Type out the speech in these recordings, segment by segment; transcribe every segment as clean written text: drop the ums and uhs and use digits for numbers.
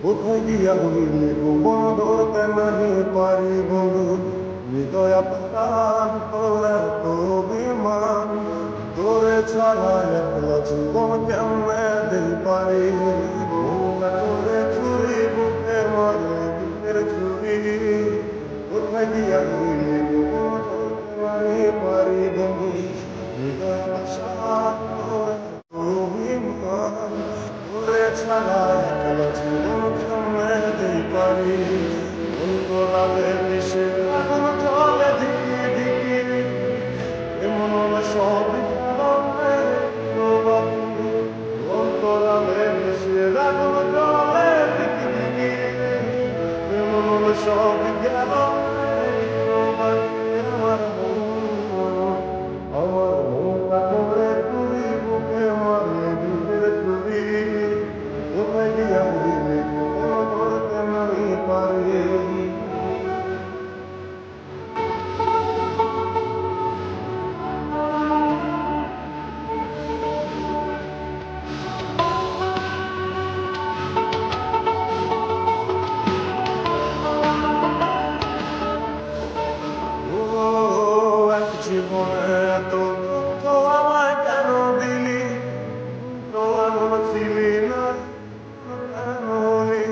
কোথায় গিয়া হইলে গোপন ধরতে নাহি পারি বন্ধু হৃদয় প্রাণ তোরা তো বিমান তোরে ছাড়া একলা জীবন কেমনে দিই পারি তোরে চুরি বুকে মারে বুকের চুরি কোথায় গিয়া হইলে গোপন ধরতে নাহি পারি বন্ধু হৃদয় প্রাণ তোরা তো বিমান তোরে ছাড়া একলা জীবন কেমনে দিই পারি অন্তরালে মিশে আগুন জলে ধিকি ধিকি এমন হলে সব অন্তরালে মিশে আগুন জলে ধিকি ধিকি এমন হলে সব গেল আমার মনটা করে তুই বুকে মারে বুকের তুই কোথায় গিয়া হইলে ধরতে নাহি পারি এক জীবনে এত তো আমায় কেন দিলি তো এমন ছিলি না কেন হলি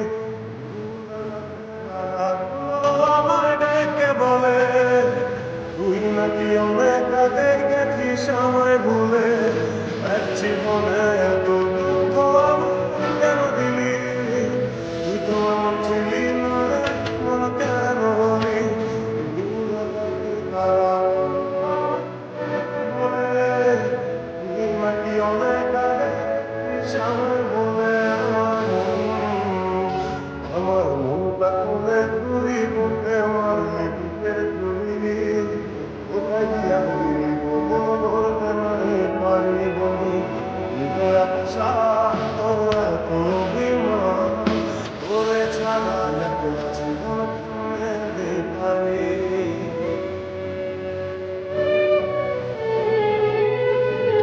আমায় ডেকে বলে তুই নাকি অনেক আগে গেছিস আমায় ভুলে এক জীবনে এত তো আমায় কেন দিলি তুই তো এমন ছিলি না এমন কেন হলি অনেক আগে